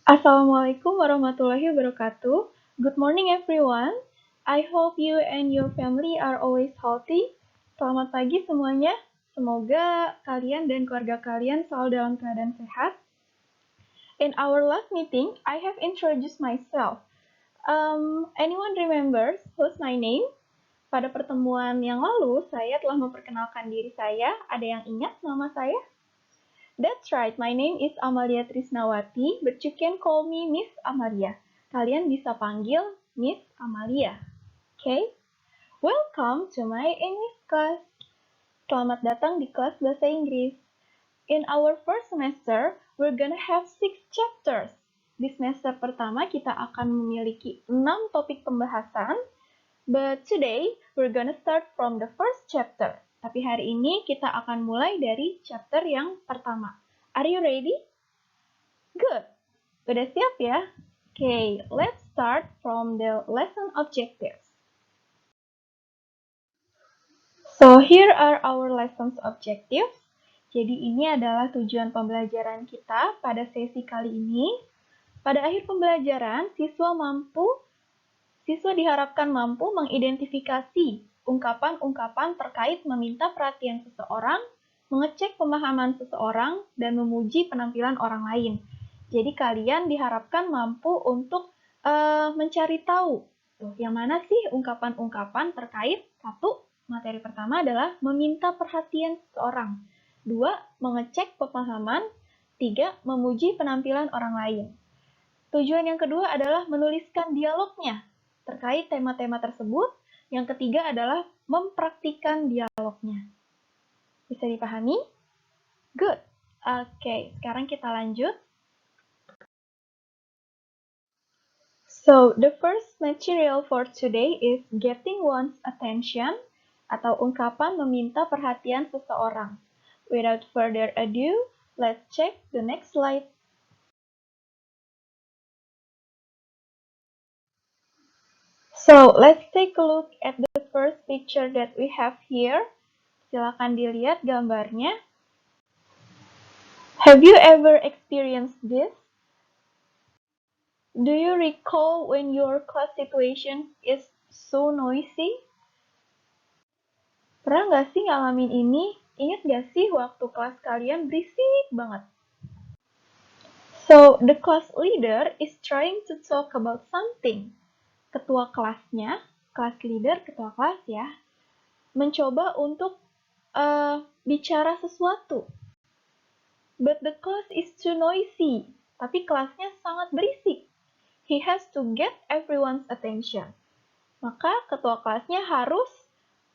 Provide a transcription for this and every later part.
Assalamualaikum warahmatullahi wabarakatuh. Good morning everyone. I hope you and your family are always healthy. Selamat pagi semuanya. Semoga kalian dan keluarga kalian selalu dalam keadaan sehat. In our last meeting, I have introduced myself. Anyone remembers who's my name? Pada pertemuan yang lalu, saya telah memperkenalkan diri saya. Ada yang ingat nama saya? That's right, my name is Amalia Trisnawati, but you can call me Miss Amalia. Kalian bisa panggil Miss Amalia. Okay? Welcome to my English class. Selamat datang di kelas bahasa Inggris. In our first semester, we're gonna have 6 chapters. Di semester pertama, kita akan memiliki 6 topik pembahasan. But today, we're gonna start from the first chapter. Tapi hari ini kita akan mulai dari chapter yang pertama. Are you ready? Good. Udah siap ya? Okay, let's start from the lesson objectives. So, here are our lessons objectives. Jadi ini adalah tujuan pembelajaran kita pada sesi kali ini. Pada akhir pembelajaran, siswa diharapkan mampu mengidentifikasi ungkapan-ungkapan terkait meminta perhatian seseorang, mengecek pemahaman seseorang, dan memuji penampilan orang lain. Jadi kalian diharapkan mampu untuk mencari tahu yang mana sih ungkapan-ungkapan terkait. Satu, materi pertama adalah meminta perhatian seseorang. Dua, mengecek pemahaman. Tiga, memuji penampilan orang lain. Tujuan yang kedua adalah menuliskan dialognya terkait tema-tema tersebut. Yang ketiga adalah mempraktikkan dialognya. Bisa dipahami? Good. Oke, sekarang kita lanjut. So, the first material for today is getting one's attention atau ungkapan meminta perhatian seseorang. Without further ado, let's check the next slide. So, let's take a look at the first picture that we have here. Silakan dilihat gambarnya. Have you ever experienced this? Do you recall when your class situation is so noisy? Pernah nggak sih ngalamin ini? Ingat nggak sih waktu kelas kalian berisik banget? So, the class leader is trying to talk about something. Ketua kelasnya, class leader, ketua kelas ya, mencoba untuk bicara sesuatu. But the class is too noisy. Tapi kelasnya sangat berisik. He has to get everyone's attention. Maka ketua kelasnya harus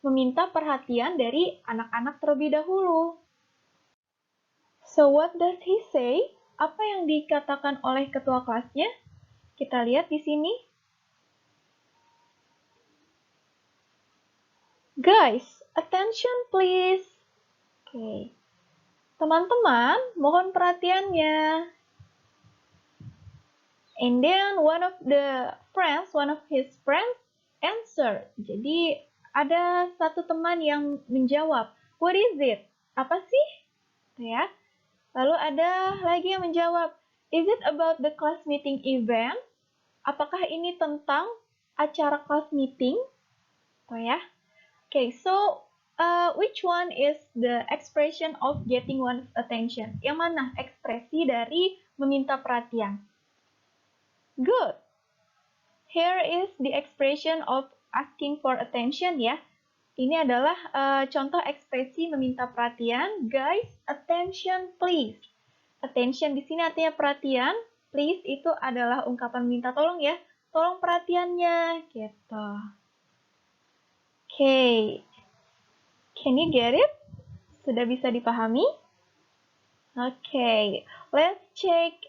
meminta perhatian dari anak-anak terlebih dahulu. So what does he say? Apa yang dikatakan oleh ketua kelasnya? Kita lihat di sini. Guys, attention please. Oke. Teman-teman, mohon perhatiannya. And then one of his friends answer. Jadi ada satu teman yang menjawab. What is it? Apa sih? Ya. Lalu ada lagi yang menjawab. Is it about the class meeting event? Apakah ini tentang acara class meeting? Ya. Okay, so which one is the expression of getting one's attention? Yang mana ekspresi dari meminta perhatian? Good. Here is the expression of asking for attention ya. Ini adalah contoh ekspresi meminta perhatian. Guys, attention please. Attention di sini artinya perhatian. Please itu adalah ungkapan minta tolong ya. Tolong perhatiannya gitu. Okay. Can you get it? Sudah bisa dipahami? Okay, let's check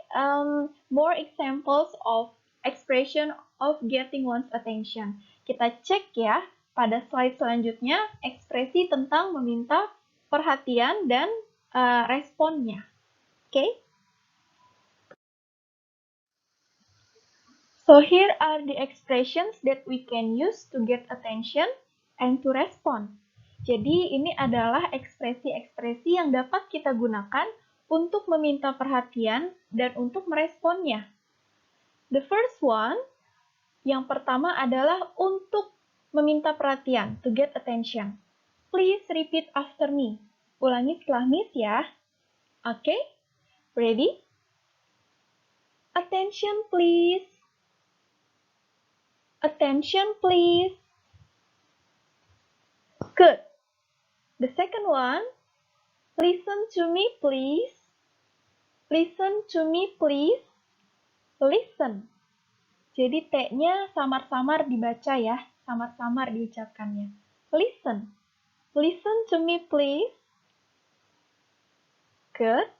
more examples of expression of getting one's attention. Kita cek ya pada slide selanjutnya ekspresi tentang meminta perhatian dan responnya. Okay? So here are the expressions that we can use to get attention and to respond. Jadi ini adalah ekspresi-ekspresi yang dapat kita gunakan untuk meminta perhatian dan untuk meresponnya. The first one, yang pertama adalah untuk meminta perhatian, to get attention. Please repeat after me. Ulangi setelah Miss ya. Oke? Ready? Attention please. Attention please. Good. The second one, listen to me please. Listen to me please. Listen. Jadi T-nya samar-samar dibaca ya, samar-samar diucapkannya. Listen. Listen to me please. Good.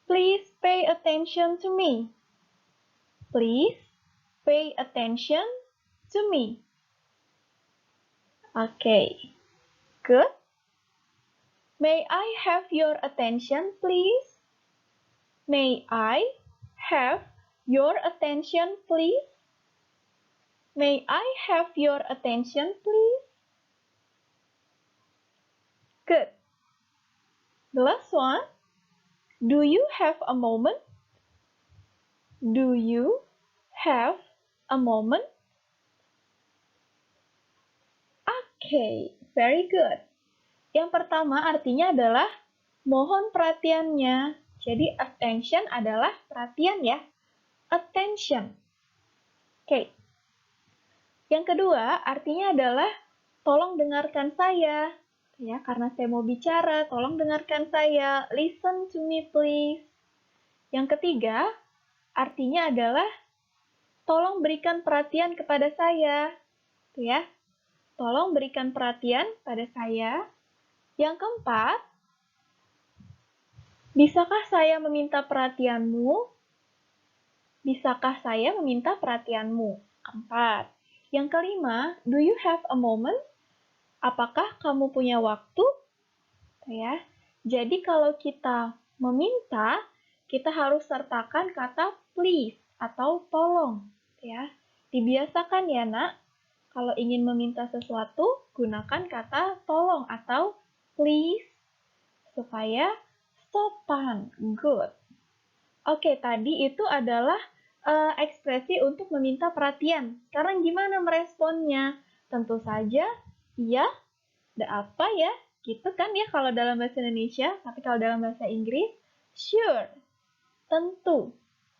Please pay attention to me. Please pay attention to me. Okay. Good. May I have your attention, please? May I have your attention, please? May I have your attention, please? Good. The last one. Do you have a moment? Do you have a moment? Okay, very good. Yang pertama artinya adalah mohon perhatiannya. Jadi attention adalah perhatian ya. Attention. Oke. Yang kedua artinya adalah tolong dengarkan saya. Ya, karena saya mau bicara, tolong dengarkan saya. Listen to me please. Yang ketiga artinya adalah tolong berikan perhatian kepada saya. Ya. Tolong berikan perhatian pada saya. Yang keempat, bisakah saya meminta perhatianmu? Bisakah saya meminta perhatianmu? Keempat. Yang kelima, do you have a moment? Apakah kamu punya waktu? Ya. Jadi kalau kita meminta, kita harus sertakan kata please atau tolong. Ya. Dibiasakan ya nak, kalau ingin meminta sesuatu, gunakan kata tolong atau please supaya sopan. Good. Oke, tadi itu adalah ekspresi untuk meminta perhatian. Sekarang gimana meresponnya? Tentu saja, iya, ada apa ya? Gitu kan ya kalau dalam bahasa Indonesia, tapi kalau dalam bahasa Inggris, sure, tentu.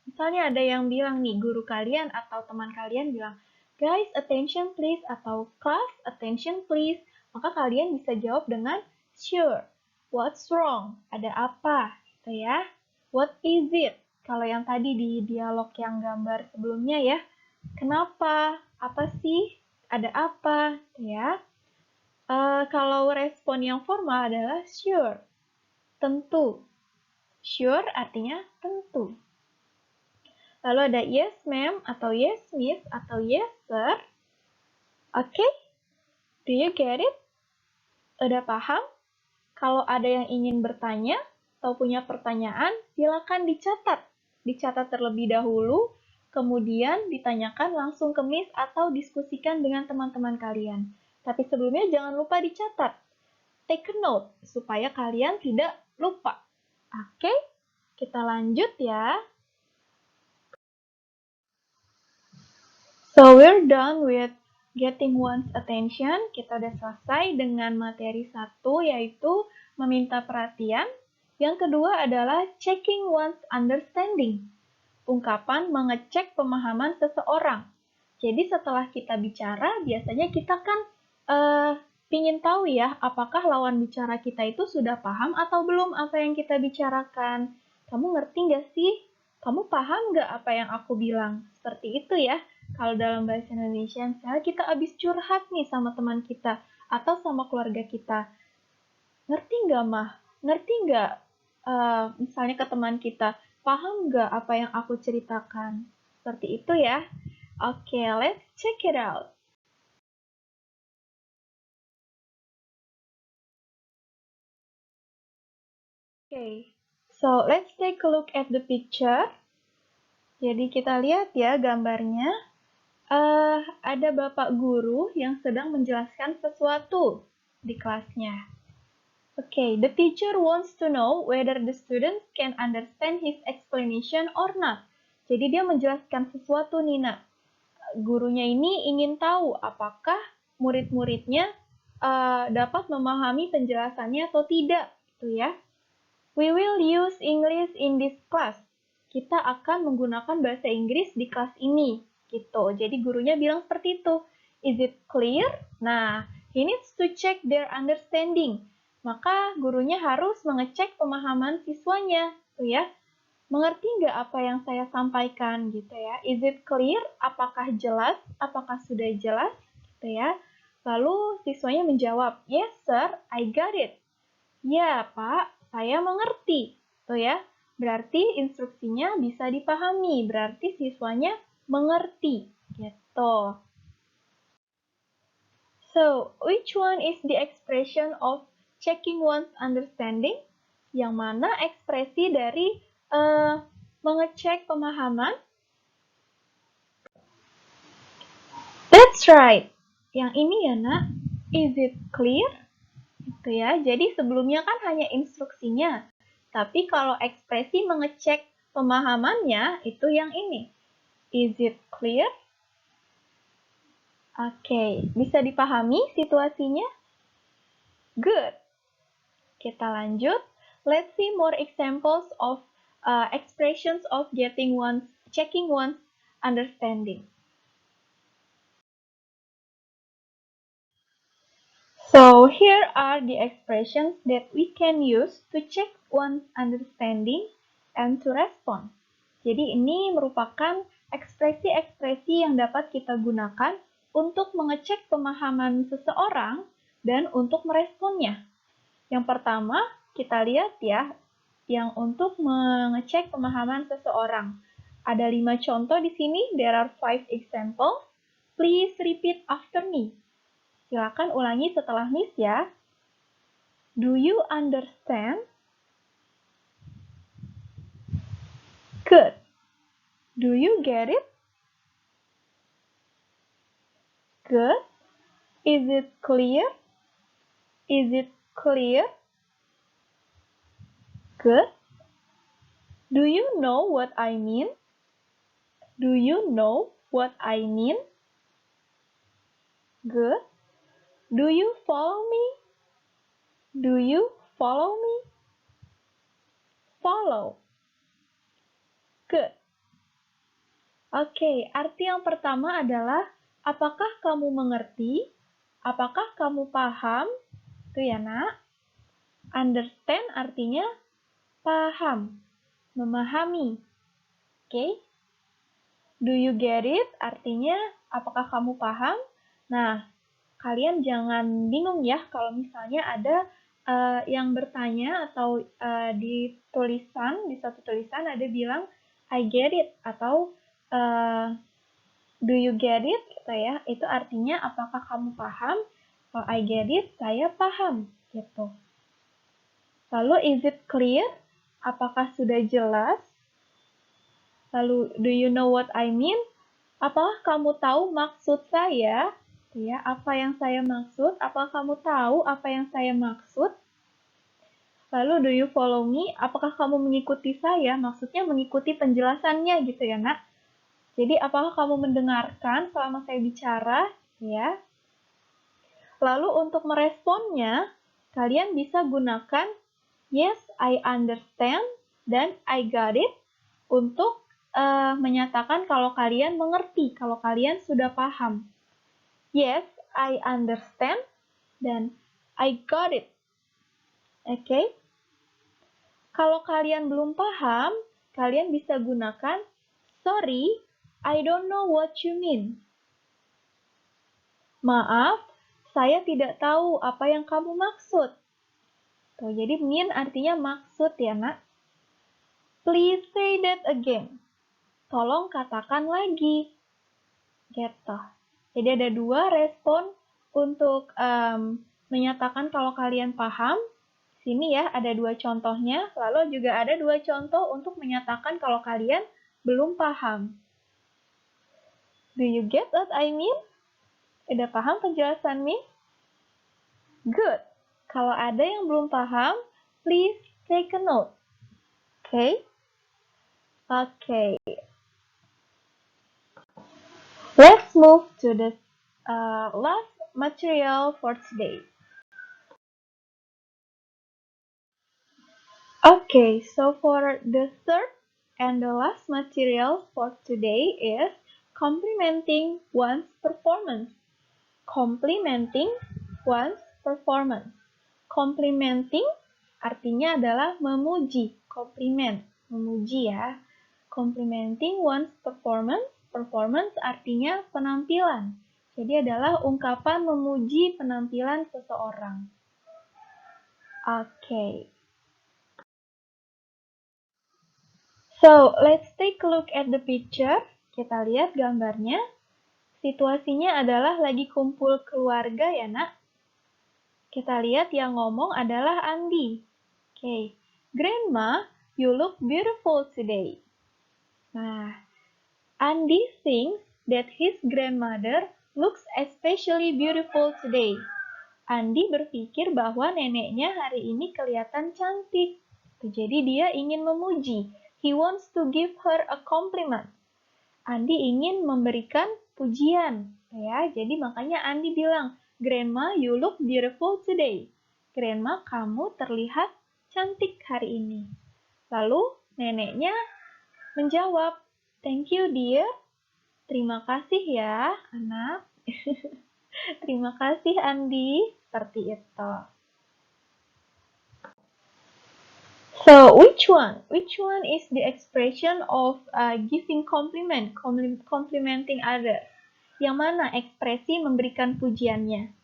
Misalnya ada yang bilang nih, guru kalian atau teman kalian bilang, guys, attention please, atau class, attention please. Maka kalian bisa jawab dengan sure. What's wrong? Ada apa? Gitu ya. What is it? Kalau yang tadi di dialog yang gambar sebelumnya ya. Kenapa? Apa sih? Ada apa? Gitu ya. Kalau respon yang formal adalah sure. Tentu. Sure artinya tentu. Lalu ada yes ma'am, atau yes miss, atau yes sir. Oke? Do you get it? Udah paham? Kalau ada yang ingin bertanya atau punya pertanyaan, silakan dicatat. Dicatat terlebih dahulu, kemudian ditanyakan langsung ke Miss atau diskusikan dengan teman-teman kalian. Tapi sebelumnya jangan lupa dicatat. Take a note, supaya kalian tidak lupa. Oke? Kita lanjut ya. So, we're done with getting one's attention. Kita udah selesai dengan materi 1, yaitu meminta perhatian. Yang kedua adalah checking one's understanding. Ungkapan mengecek pemahaman seseorang. Jadi setelah kita bicara, biasanya kita kan pingin tahu ya, apakah lawan bicara kita itu sudah paham atau belum apa yang kita bicarakan. Kamu ngerti nggak sih? Kamu paham nggak apa yang aku bilang? Seperti itu ya. Kalau dalam bahasa Indonesia, misalnya kita habis curhat nih sama teman kita atau sama keluarga kita. Ngerti nggak, Mah? Ngerti nggak, misalnya ke teman kita, paham nggak apa yang aku ceritakan? Seperti itu ya. Oke, let's check it out. Okay, so let's take a look at the picture. Jadi kita lihat ya gambarnya. Ada bapak guru yang sedang menjelaskan sesuatu di kelasnya. Okay, the teacher wants to know whether the students can understand his explanation or not. Jadi dia menjelaskan sesuatu nih, Nak. Gurunya ini ingin tahu apakah murid-muridnya dapat memahami penjelasannya atau tidak, gitu ya. We will use English in this class. Kita akan menggunakan bahasa Inggris di kelas ini, gitu. Jadi gurunya bilang seperti itu. Is it clear? Nah, he needs to check their understanding. Maka gurunya harus mengecek pemahaman siswanya, gitu ya. Mengerti nggak apa yang saya sampaikan, gitu ya? Is it clear? Apakah jelas? Apakah sudah jelas? Gitu ya. Lalu siswanya menjawab, yes sir, I got it. Ya, Pak, saya mengerti. Tuh ya, berarti instruksinya bisa dipahami, berarti siswanya mengerti. Gitu. So, which one is the expression of checking one's understanding? Yang mana ekspresi dari mengecek pemahaman? That's right. Yang ini ya, Nak. Is it clear? Gitu ya. Jadi sebelumnya kan hanya instruksinya. Tapi kalau ekspresi mengecek pemahamannya, itu yang ini. Is it clear? Oke, bisa dipahami situasinya? Good. Kita lanjut. Let's see more examples of expressions of checking one's understanding. So here are the expressions that we can use to check one's understanding and to respond. Jadi ini merupakan ekspresi-ekspresi yang dapat kita gunakan untuk mengecek pemahaman seseorang dan untuk meresponnya. Yang pertama, kita lihat ya, yang untuk mengecek pemahaman seseorang. Ada 5 contoh di sini, there are 5 examples. Please repeat after me. Silakan ulangi setelah Miss ya. Do you understand? Good. Do you get it? Good. Is it clear? Is it clear? Good. Do you know what I mean? Do you know what I mean? Good. Do you follow me? Do you follow me? Follow. Good. Oke, arti yang pertama adalah apakah kamu mengerti? Apakah kamu paham? Itu ya, Nak. Understand artinya paham, memahami. Oke. Do you get it? Artinya apakah kamu paham? Nah, kalian jangan bingung ya kalau misalnya ada yang bertanya atau di satu tulisan ada bilang I get it atau do you get it? Gitu ya. Itu artinya apakah kamu paham? Kalau I get it, saya paham. Gitu. Lalu is it clear? Apakah sudah jelas? Lalu do you know what I mean? Apakah kamu tahu maksud saya? Ya, apa yang saya maksud? Apakah kamu tahu apa yang saya maksud? Lalu, do you follow me? Apakah kamu mengikuti saya? Maksudnya mengikuti penjelasannya gitu ya, Nak. Jadi, apakah kamu mendengarkan selama saya bicara? Ya. Lalu, untuk meresponnya, kalian bisa gunakan yes, I understand, dan I got it untuk menyatakan kalau kalian mengerti, kalau kalian sudah paham. Yes, I understand, dan I got it. Oke? Kalau kalian belum paham, kalian bisa gunakan sorry, I don't know what you mean. Maaf, saya tidak tahu apa yang kamu maksud. Tuh, jadi mean artinya maksud ya, Nak. Please say that again. Tolong katakan lagi. Gitu. Jadi ada 2 respon untuk menyatakan kalau kalian paham. Sini ya ada 2 contohnya, lalu juga ada 2 contoh untuk menyatakan kalau kalian belum paham. Do you get what I mean? Udah paham penjelasan Miss? Good. Kalau ada yang belum paham, please take a note. Okay? Okay. Let's move to the last material for today. Okay, so for the third and the last material for today is complimenting one's performance. Complimenting one's performance. Complimenting artinya adalah memuji, compliment, memuji ya. Complimenting one's performance, performance artinya penampilan. Jadi adalah ungkapan memuji penampilan seseorang. Okay. So, let's take a look at the picture. Kita lihat gambarnya. Situasinya adalah lagi kumpul keluarga ya, Nak. Kita lihat yang ngomong adalah Andi. Okay. Grandma, you look beautiful today. Nah, Andi thinks that his grandmother looks especially beautiful today. Andi berpikir bahwa neneknya hari ini kelihatan cantik. Jadi dia ingin memuji. He wants to give her a compliment. Andi ingin memberikan pujian, ya. Jadi makanya Andi bilang, "Grandma, you look beautiful today." Grandma, kamu terlihat cantik hari ini. Lalu neneknya menjawab, "Thank you, dear." Terima kasih ya, anak. Terima kasih, Andi. Seperti itu. So, which one? Which one is the expression of giving compliment, complimenting others? Yang mana ekspresi memberikan pujiannya?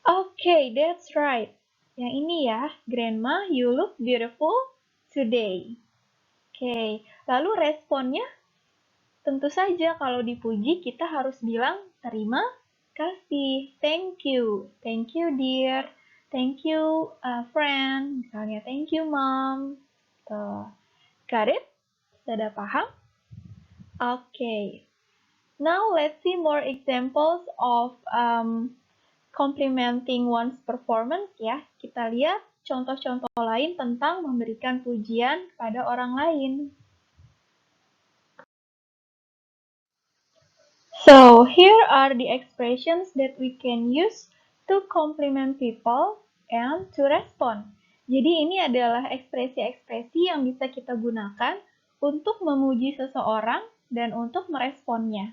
Okay, that's right. Yang ini ya, Grandma, you look beautiful today. Okay, lalu responnya tentu saja kalau dipuji kita harus bilang terima kasih, thank you dear, thank you friend, misalnya thank you mom. Tuh. Got it? Sudah paham? Okay. Now let's see more examples of complimenting one's performance ya. Kita lihat contoh-contoh lain tentang memberikan pujian pada orang lain. So, here are the expressions that we can use to compliment people and to respond. Jadi ini adalah ekspresi-ekspresi yang bisa kita gunakan untuk memuji seseorang dan untuk meresponnya.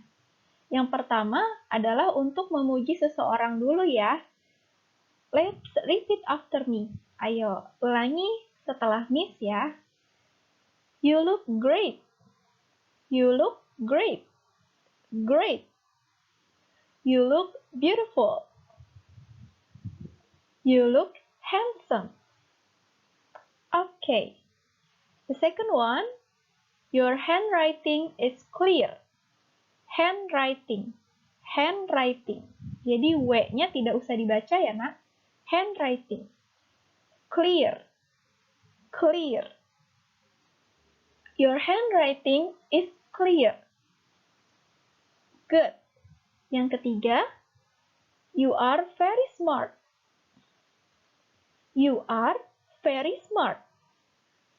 Yang pertama adalah untuk memuji seseorang dulu ya. Let's repeat after me. Ayo, ulangi setelah Miss ya. You look great. You look great. Great. You look beautiful. You look handsome. Okay. The second one, your handwriting is clear. Handwriting. Handwriting. Jadi W-nya tidak usah dibaca ya, Nak. Handwriting. Clear. Clear. Your handwriting is clear. Good. Yang ketiga, you are very smart. You are very smart.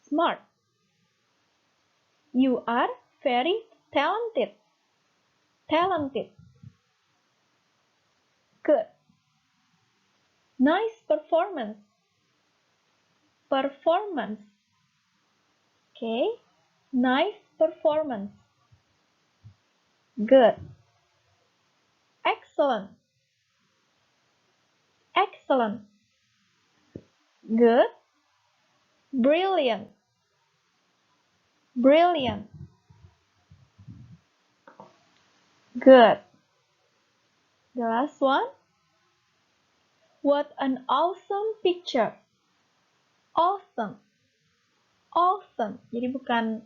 Smart. You are very talented. Talented. Good. Nice performance. Performance. Okay. Nice performance. Good. Excellent. Excellent. Good. Brilliant. Brilliant. Good. The last one. What an awesome picture. Awesome. Awesome. Jadi bukan,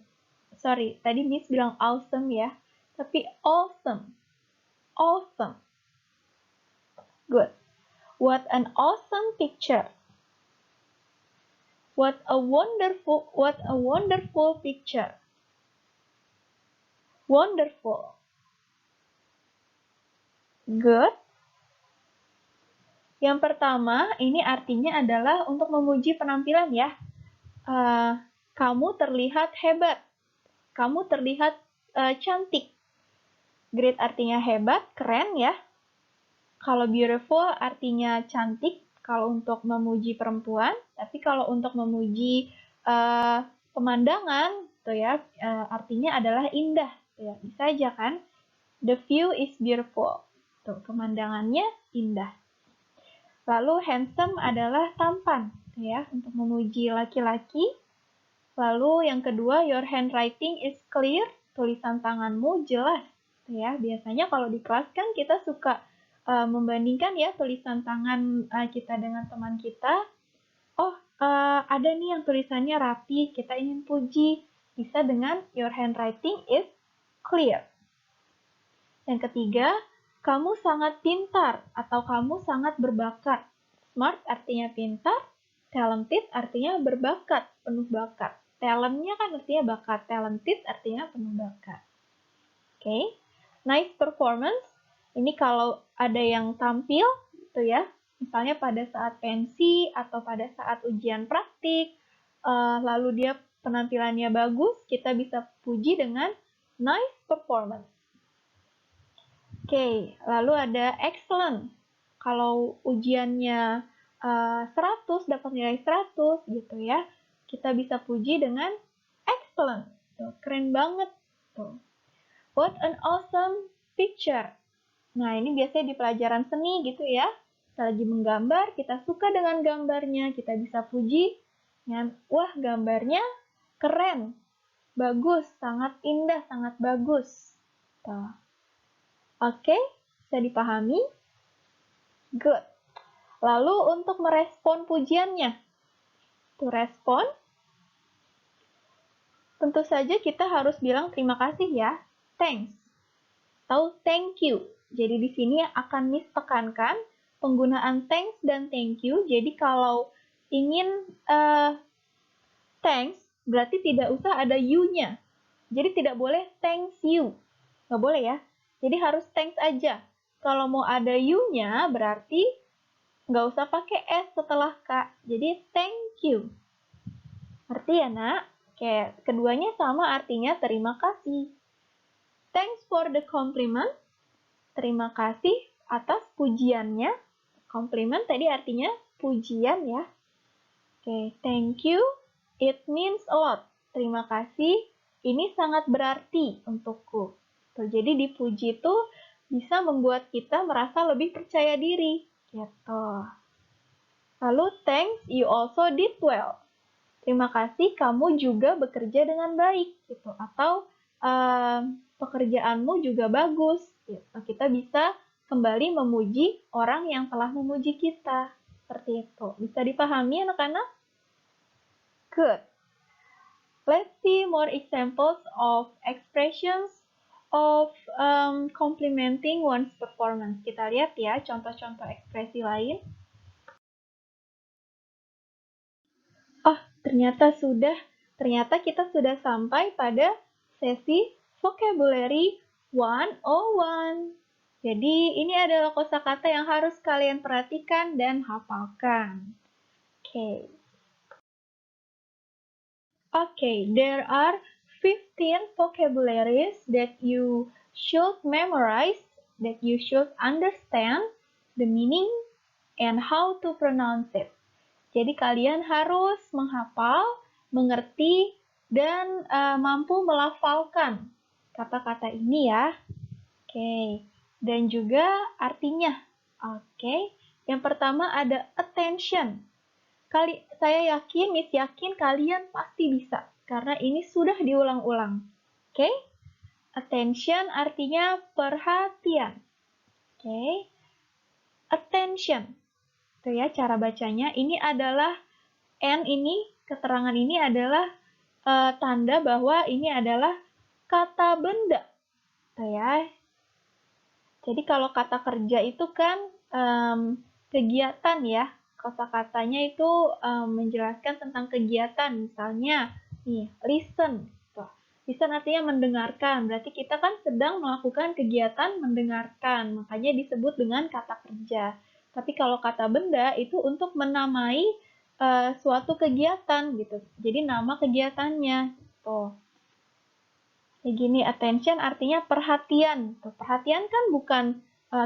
sorry, tadi Miss bilang awesome ya, tapi awesome. Awesome. Good. What an awesome picture. What a wonderful picture. Wonderful. Good. Yang pertama, ini artinya adalah untuk memuji penampilan ya. Kamu terlihat hebat. kamu terlihat cantik. Great artinya hebat, keren ya. Kalau beautiful artinya cantik, kalau untuk memuji perempuan. Tapi kalau untuk memuji pemandangan, tuh ya, artinya adalah indah. Tuh ya. Bisa aja kan? The view is beautiful. Tuh, pemandangannya indah. Lalu handsome adalah tampan, tuh ya, untuk memuji laki-laki. Lalu yang kedua, your handwriting is clear. Tulisan tanganmu jelas. Tuh ya, biasanya kalau di kelas kan kita suka membandingkan ya tulisan tangan kita dengan teman kita. Oh, ada nih yang tulisannya rapi, kita ingin puji. Bisa dengan your handwriting is clear. Yang ketiga, kamu sangat pintar atau kamu sangat berbakat. Smart artinya pintar, talented artinya berbakat, penuh bakat. Talentnya kan artinya bakat, talented artinya penuh bakat. Oke, nice performance. Ini kalau ada yang tampil, gitu ya. Misalnya pada saat pensi atau pada saat ujian praktik, lalu dia penampilannya bagus, kita bisa puji dengan nice performance. Oke, lalu ada excellent. Kalau ujiannya 100, dapat nilai 100 gitu ya, kita bisa puji dengan excellent. Tuh, keren banget. Tuh. What an awesome picture. Nah, ini biasanya di pelajaran seni gitu ya. Kita lagi menggambar, kita suka dengan gambarnya, kita bisa puji dengan, wah gambarnya keren, bagus, sangat indah, sangat bagus. Tuh. Oke, bisa dipahami? Good. Lalu untuk merespon pujiannya. To respon, tentu saja kita harus bilang terima kasih ya. Thanks. Atau thank you. Jadi di sini akan Miss tekankan penggunaan thanks dan thank you. Jadi kalau ingin thanks, berarti tidak usah ada you-nya. Jadi tidak boleh thanks you. Nggak boleh ya. Jadi harus thanks aja. Kalau mau ada you-nya, berarti nggak usah pakai S setelah K. Jadi thank you. Ngerti ya, Nak? Oke, keduanya sama artinya terima kasih. Thanks for the compliment. Terima kasih atas pujiannya. Compliment tadi artinya pujian ya. Oke, thank you. It means a lot. Terima kasih. Ini sangat berarti untukku. Tuh, jadi dipuji itu bisa membuat kita merasa lebih percaya diri. Gitu. Lalu, thanks, you also did well. Terima kasih, kamu juga bekerja dengan baik. Gitu. Atau pekerjaanmu juga bagus. Gitu. Kita bisa kembali memuji orang yang telah memuji kita. Seperti itu. Bisa dipahami anak-anak? Good. Let's see more examples of expressions of complimenting one's performance. Kita lihat ya contoh-contoh ekspresi lain. Oh, ternyata kita sudah sampai pada sesi vocabulary 101. Jadi ini adalah kosakata yang harus kalian perhatikan dan hafalkan. Oke. Okay, there are 15 vocabularies that you should memorize, that you should understand the meaning and how to pronounce it. Jadi kalian harus menghafal, mengerti, dan mampu melafalkan kata-kata ini ya. Oke, dan juga artinya. Oke, yang pertama ada attention. Saya yakin, Miss yakin kalian pasti bisa, karena ini sudah diulang-ulang. Oke? Attention artinya perhatian. Oke? Attention. Itu ya cara bacanya. Ini adalah keterangan ini adalah tanda bahwa ini adalah kata benda. Itu ya. Jadi kalau kata kerja itu kan kegiatan ya. Kosakatanya itu menjelaskan tentang kegiatan, misalnya nih listen. Listen artinya mendengarkan, berarti kita kan sedang melakukan kegiatan mendengarkan, makanya disebut dengan kata kerja. Tapi kalau kata benda itu untuk menamai suatu kegiatan gitu, jadi nama kegiatannya. Tuh. Ya gini, attention artinya perhatian. Tuh, perhatian kan bukan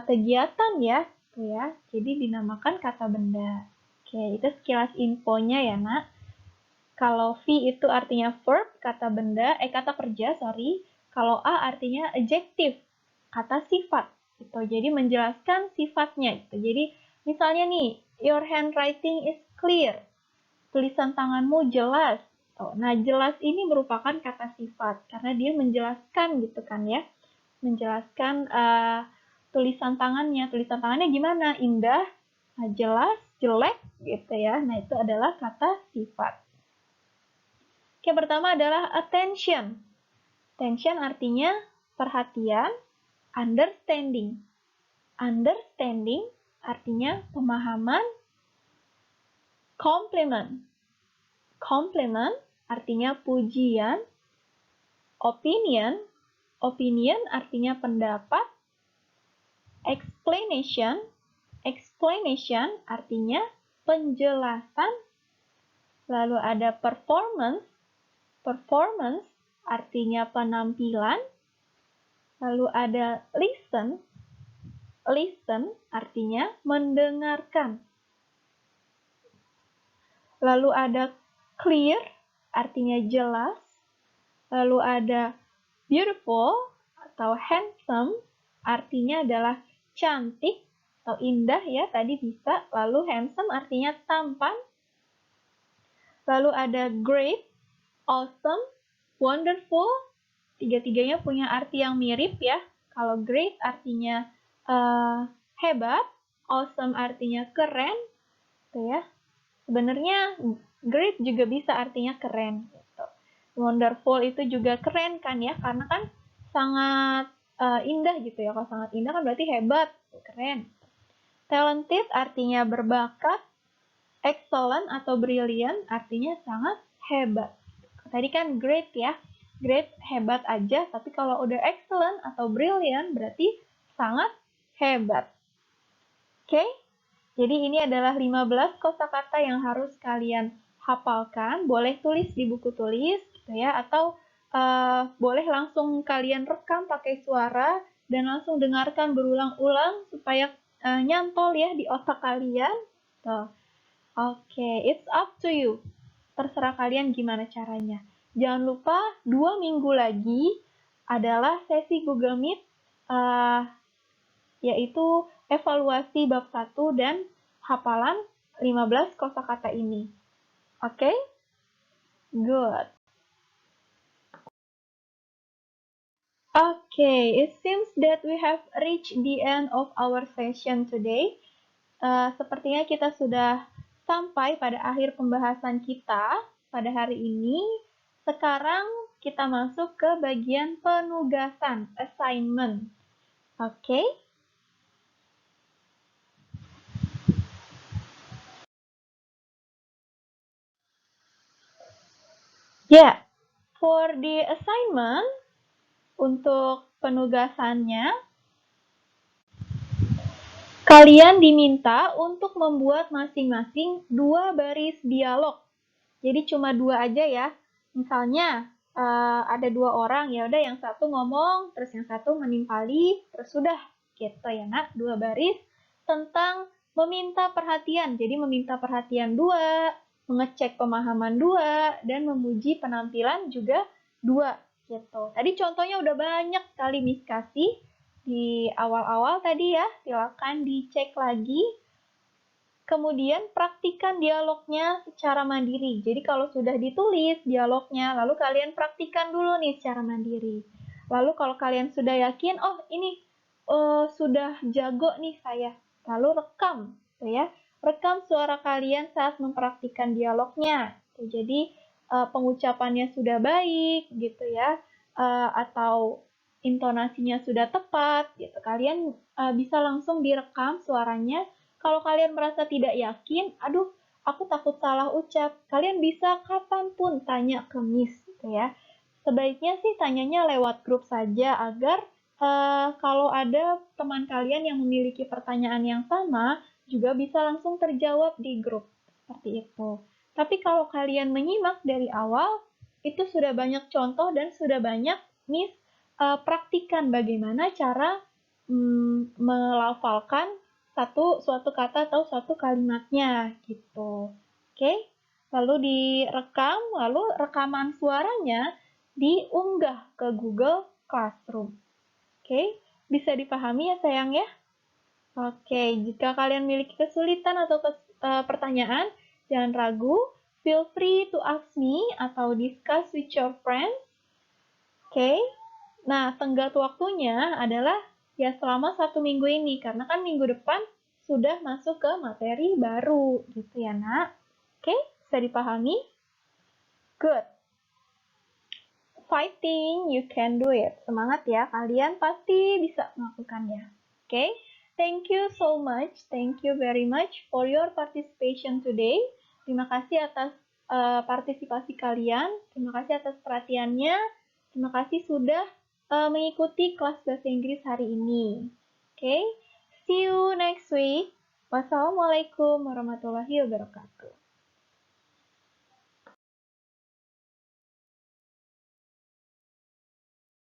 kegiatan ya, tuh ya. Jadi dinamakan kata benda. Oke, itu sekilas infonya ya, Nak. Kalau V itu artinya verb, kata benda, kata kerja, sorry. Kalau A artinya adjective, kata sifat. Gitu. Jadi menjelaskan sifatnya. Gitu. Jadi misalnya nih, your handwriting is clear. Tulisan tanganmu jelas. Nah, jelas ini merupakan kata sifat karena dia menjelaskan gitu kan ya. Menjelaskan tulisan tangannya. Tulisan tangannya gimana? Indah, jelas, jelek gitu ya. Nah, itu adalah kata sifat. Yang pertama adalah attention. Attention artinya perhatian, understanding. Understanding artinya pemahaman, compliment. Compliment artinya pujian, opinion. Opinion artinya pendapat, explanation. Explanation artinya penjelasan. Lalu ada performance. Performance artinya penampilan. Lalu ada listen. Listen artinya mendengarkan. Lalu ada clear artinya jelas. Lalu ada beautiful atau handsome artinya adalah cantik atau indah ya, tadi bisa. Lalu handsome artinya tampan. Lalu ada great, awesome, wonderful. Tiga-tiganya punya arti yang mirip ya. Kalau great artinya hebat, awesome artinya keren, gitu ya. Sebenarnya great juga bisa artinya keren. Gitu. Wonderful itu juga keren kan ya, karena kan sangat indah gitu ya. Kalau sangat indah kan berarti hebat, keren. Talented artinya berbakat, excellent atau brilliant artinya sangat hebat. Tadi kan great ya, great hebat aja, tapi kalau udah excellent atau brilliant berarti sangat hebat. Oke, jadi ini adalah 15 kosakata yang harus kalian hafalkan. Boleh tulis di buku tulis, gitu ya, atau boleh langsung kalian rekam pakai suara dan langsung dengarkan berulang-ulang supaya nyantol ya di otak kalian. Tuh. Oke, it's up to you. Terserah kalian gimana caranya. Jangan lupa 2 minggu lagi adalah sesi Google Meet, yaitu evaluasi bab 1 dan hafalan 15 kosakata ini. Oke? Good. Okay, it seems that we have reached the end of our session today. Sepertinya kita sudah sampai pada akhir pembahasan kita pada hari ini. Sekarang kita masuk ke bagian penugasan, assignment. Oke? Yeah, for the assignment, untuk penugasannya, kalian diminta untuk membuat masing-masing 2 baris dialog. Jadi cuma 2 aja ya. Misalnya ada 2 orang, ya udah yang satu ngomong, terus yang satu menimpali, terus sudah gitu ya nak, 2 baris tentang meminta perhatian. Jadi meminta perhatian 2, mengecek pemahaman 2, dan memuji penampilan juga 2 gitu. Tadi contohnya udah banyak sekali Miss kasih di awal-awal tadi ya, silakan dicek lagi. Kemudian praktikan dialognya secara mandiri. Jadi kalau sudah ditulis dialognya, lalu kalian praktikan dulu nih secara mandiri. Lalu kalau kalian sudah yakin, oh ini sudah jago nih saya, lalu rekam, gitu ya. Rekam suara kalian saat mempraktikkan dialognya. Jadi pengucapannya sudah baik, gitu ya, atau intonasinya sudah tepat, gitu. Kalian bisa langsung direkam suaranya. Kalau kalian merasa tidak yakin, aduh, aku takut salah ucap, kalian bisa kapanpun tanya ke Miss, gitu ya. Sebaiknya sih tanyanya lewat grup saja agar kalau ada teman kalian yang memiliki pertanyaan yang sama, juga bisa langsung terjawab di grup. Seperti itu. Tapi kalau kalian menyimak dari awal, itu sudah banyak contoh dan sudah banyak Miss praktikan bagaimana cara melafalkan suatu kata atau suatu kalimatnya gitu. Oke, lalu direkam, lalu rekaman suaranya diunggah ke Google Classroom. Oke, bisa dipahami ya sayang ya? Oke, jika kalian memiliki kesulitan atau pertanyaan, jangan ragu, feel free to ask me atau discuss with your friends. Oke, nah tenggat waktunya adalah ya selama 1 minggu ini, karena kan minggu depan sudah masuk ke materi baru, gitu ya nak. Oke, bisa dipahami? Good. Fighting, you can do it. Semangat ya, kalian pasti bisa melakukannya. Oke, thank you so much, thank you very much for your participation today. Terima kasih atas partisipasi kalian, terima kasih atas perhatiannya, terima kasih sudah mengikuti kelas bahasa Inggris hari ini. Oke, see you next week. Wassalamualaikum warahmatullahi wabarakatuh.